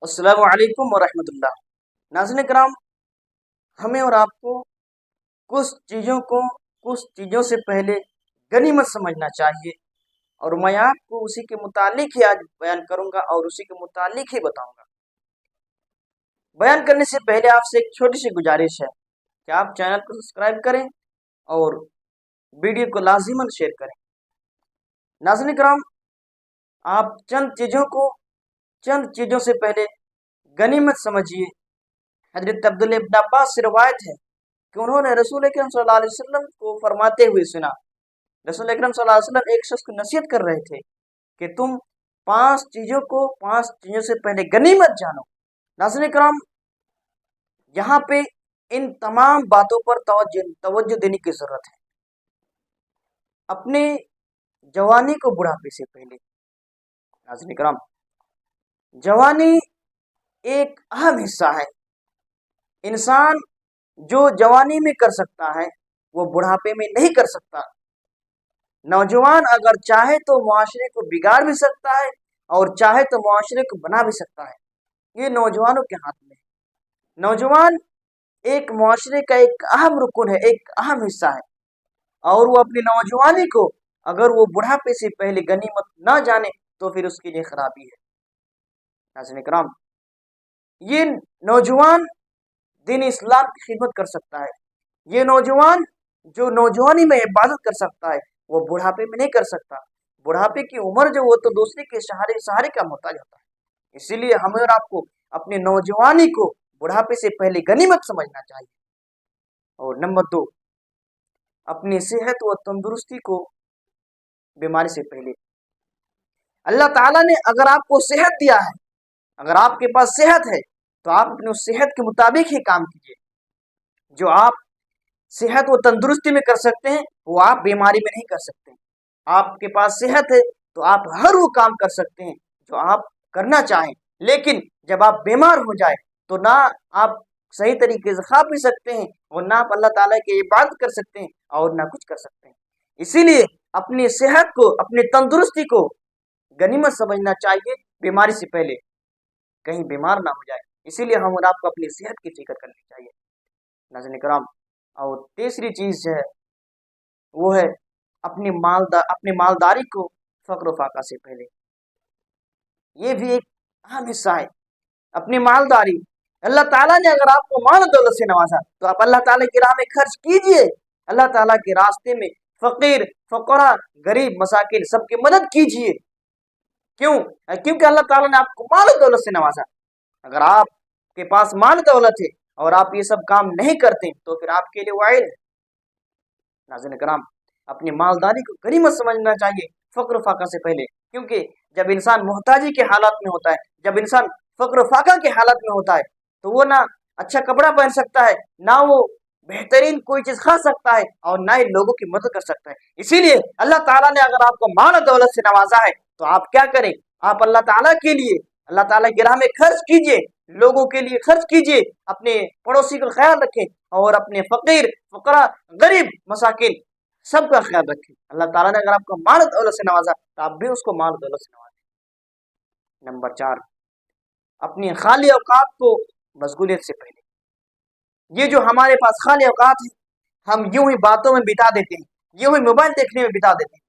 السلام علیکم ورحمۃ اللہ۔ ناظرین کرام، ہمیں اور آپ کو کچھ چیزوں سے پہلے غنیمت سمجھنا چاہیے، اور میں آپ کو اسی کے متعلق ہی آج بیان کروں گا اور اسی کے متعلق ہی بتاؤں گا۔ بیان کرنے سے پہلے آپ سے ایک چھوٹی سی گزارش ہے کہ آپ چینل کو سبسکرائب کریں اور ویڈیو کو لازماً شیئر کریں۔ ناظرین کرام، آپ چند چیزوں سے پہلے غنیمت سمجھیے۔ حضرت عبداللہ ابن عباس سے روایت ہے کہ انہوں نے رسول اکرم صلی اللہ علیہ وسلم کو فرماتے ہوئے سنا۔ رسول اکرم صلی اللہ علیہ وسلم ایک شخص کو نصیحت کر رہے تھے کہ تم پانچ چیزوں سے پہلے غنیمت جانو۔ ناظرین کرام، یہاں پہ ان تمام باتوں پر توجہ دینے کی ضرورت ہے۔ اپنے جوانی کو بڑھاپے سے پہلے، ناظرین کرام، جوانی ایک اہم حصہ ہے۔ انسان جو جوانی میں کر سکتا ہے وہ بڑھاپے میں نہیں کر سکتا۔ نوجوان اگر چاہے تو معاشرے کو بگاڑ بھی سکتا ہے اور چاہے تو معاشرے کو بنا بھی سکتا ہے۔ یہ نوجوانوں کے ہاتھ میں ہے۔ نوجوان ایک معاشرے کا ایک اہم رکن ہے، ایک اہم حصہ ہے، اور وہ اپنی نوجوانی کو اگر وہ بڑھاپے سے پہلے غنیمت نہ جانے تو پھر اس کے لیے خرابی ہے۔ ناظرین کرام، یہ نوجوان دین اسلام کی خدمت کر سکتا ہے۔ یہ نوجوان جو نوجوانی میں عبادت کر سکتا ہے وہ بڑھاپے میں نہیں کر سکتا۔ بڑھاپے کی عمر جو وہ تو دوسرے کے سہارے کا محتاج ہوتا ہے۔ اسی لیے ہمیں اور آپ کو اپنی نوجوانی کو بڑھاپے سے پہلے غنیمت سمجھنا چاہیے۔ اور نمبر 2، اپنی صحت و تندرستی کو بیماری سے پہلے۔ اللہ تعالیٰ نے اگر آپ کو صحت دیا ہے، اگر آپ کے پاس صحت ہے تو آپ اپنی اس صحت کے مطابق ہی کام کیجیے۔ جو آپ صحت و تندرستی میں کر سکتے ہیں وہ آپ بیماری میں نہیں کر سکتے۔ آپ کے پاس صحت ہے تو آپ ہر وہ کام کر سکتے ہیں جو آپ کرنا چاہیں، لیکن جب آپ بیمار ہو جائے تو نہ آپ صحیح طریقے سے کھا پی سکتے ہیں اور نہ آپ اللہ تعالیٰ کی عبادت کر سکتے ہیں اور نہ کچھ کر سکتے ہیں۔ اسی لیے اپنی صحت کو، اپنی تندرستی کو غنیمت سمجھنا چاہیے بیماری سے پہلے، کہیں بیمار نہ ہو جائے۔ اسی لیے ہم اور آپ کو اپنی صحت کی فکر کرنی چاہیے۔ ناظرین کرام، اور تیسری چیز جو ہے وہ ہے اپنی مالداری کو فقر و فاقہ سے پہلے۔ یہ بھی ایک اہم حصہ ہے، اپنی مالداری۔ اللہ تعالیٰ نے اگر آپ کو مال و دولت سے نوازا تو آپ اللہ تعالیٰ کی راہ میں خرچ کیجئے۔ اللہ تعالیٰ کے راستے میں فقیر، فقراء، غریب، مساکین سب کی مدد کیجئے۔ کیونکہ اللہ تعالیٰ نے آپ کو مال و دولت سے نوازا۔ اگر آپ کے پاس مال دولت ہے اور آپ یہ سب کام نہیں کرتے تو پھر آپ کے لیے وائل ہے۔ ناظرین کرام، اپنی مالداری کو غنیمت سمجھنا چاہیے فقر و فاقہ سے پہلے، کیونکہ جب انسان محتاجی کے حالات میں ہوتا ہے، جب انسان فقر و فاقہ کے حالات میں ہوتا ہے تو وہ نہ اچھا کپڑا پہن سکتا ہے، نہ وہ بہترین کوئی چیز کھا سکتا ہے اور نہ ہی لوگوں کی مدد کر سکتا ہے۔ اسی لیے اللہ تعالیٰ نے اگر آپ کو مال و دولت سے نوازا ہے تو آپ کیا کریں؟ آپ اللہ تعالیٰ کے لیے، اللہ تعالیٰ کی راہ میں خرچ کیجئے، لوگوں کے لیے خرچ کیجئے، اپنے پڑوسی کا خیال رکھیں اور اپنے فقیر، فقراء، غریب، مساکین سب کا خیال رکھیں۔ اللہ تعالیٰ نے اگر آپ کو مال و دولت سے نوازا تو آپ بھی اس کو مال و دولت سے نوازیں۔ نمبر 4، اپنی خالی اوقات کو مشغولیت سے پہلے۔ یہ جو ہمارے پاس خالی اوقات ہیں ہم یوں ہی باتوں میں بتا دیتے ہیں، یوں ہی موبائل دیکھنے میں بتا دیتے ہیں۔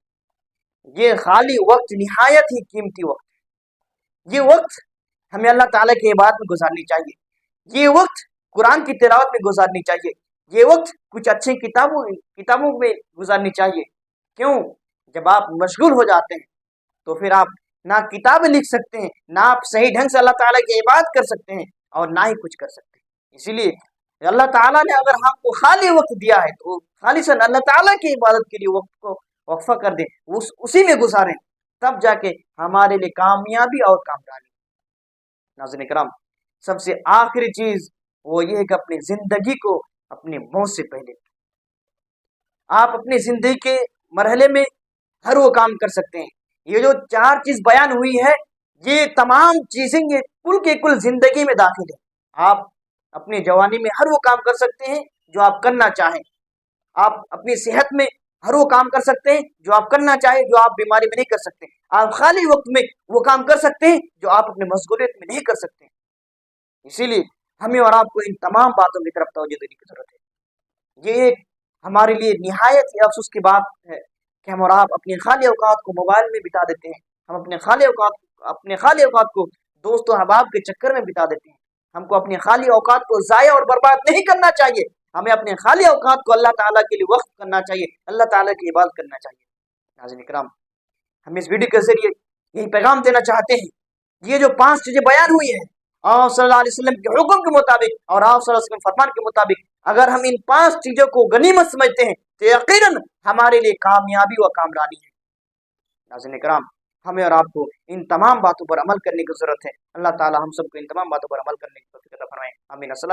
یہ خالی وقت نہایت ہی قیمتی وقت ہے۔ یہ وقت ہمیں اللہ تعالیٰ کی عبادت میں گزارنی چاہیے۔ یہ وقت قرآن کی تلاوت میں گزارنی چاہیے۔ یہ وقت کچھ اچھی کتابوں میں گزارنی چاہیے۔ کیوں؟ جب آپ مشغول ہو جاتے ہیں تو پھر آپ نہ کتابیں لکھ سکتے ہیں، نہ آپ صحیح ڈھنگ سے اللہ تعالیٰ کی عبادت کر سکتے ہیں اور نہ ہی کچھ کر سکتے ہیں۔ اسی لیے اللہ تعالیٰ نے اگر ہم کو خالی وقت دیا ہے تو خالصاً اللہ تعالیٰ کی عبادت کے لیے وقت کو وقفہ کر دیں، اسی میں گزاریں، تب جا کے ہمارے لیے کامیابی اور کامیابی۔ ناظرین کرام، سب سے آخری چیز وہ یہ ہے کہ اپنی زندگی کو اپنی موت سے پہلے، آپ اپنی زندگی کے مرحلے میں ہر وہ کام کر سکتے ہیں۔ یہ جو 4 چیز بیان ہوئی ہے یہ تمام چیزیں یہ کل کے کل زندگی میں داخل ہے۔ آپ اپنی جوانی میں ہر وہ کام کر سکتے ہیں جو آپ کرنا چاہیں۔ آپ اپنی صحت میں ہر وہ کام کر سکتے ہیں جو آپ کرنا چاہیں، جو آپ بیماری میں نہیں کر سکتے۔ آپ خالی وقت میں وہ کام کر سکتے ہیں جو آپ اپنے مشغولیت میں نہیں کر سکتے۔ اسی لیے ہمیں اور آپ کو ان تمام باتوں کی طرف توجہ دینے کی ضرورت ہے۔ یہ ایک ہمارے لیے نہایت ہی افسوس کی بات ہے کہ ہم اور آپ اپنے خالی اوقات کو موبائل میں بتا دیتے ہیں، ہم اپنے خالی اوقات کو دوست و احباب کے چکر میں بتا دیتے ہیں۔ ہم کو اپنے خالی اوقات کو ضائع اور برباد نہیں کرنا چاہیے، ہمیں اپنے خالی اوقات کو اللہ تعالیٰ کے لیے وقف کرنا چاہیے، اللہ تعالیٰ کی عبادت کرنا چاہیے۔ ناظرین کرام، ہم اس ویڈیو کے ذریعے یہی پیغام دینا چاہتے ہیں، یہ جو 5 چیزیں بیان ہوئی ہیں آپ صلی اللہ علیہ وسلم کے حکم کے مطابق اور آپ صلی اللہ علیہ وسلم کے فرمان کے مطابق، اگر ہم ان 5 چیزوں کو غنیمت سمجھتے ہیں تو یقیناً ہمارے لیے کامیابی و کامرانی ہے۔ ناظرین کرام، ہمیں اور آپ کو ان تمام باتوں پر عمل کرنے کی ضرورت ہے۔ اللہ تعالی ہم سب کو ان تمام باتوں پر عمل کرنے کی توفیق عطا فرمائے، آمین۔ السلام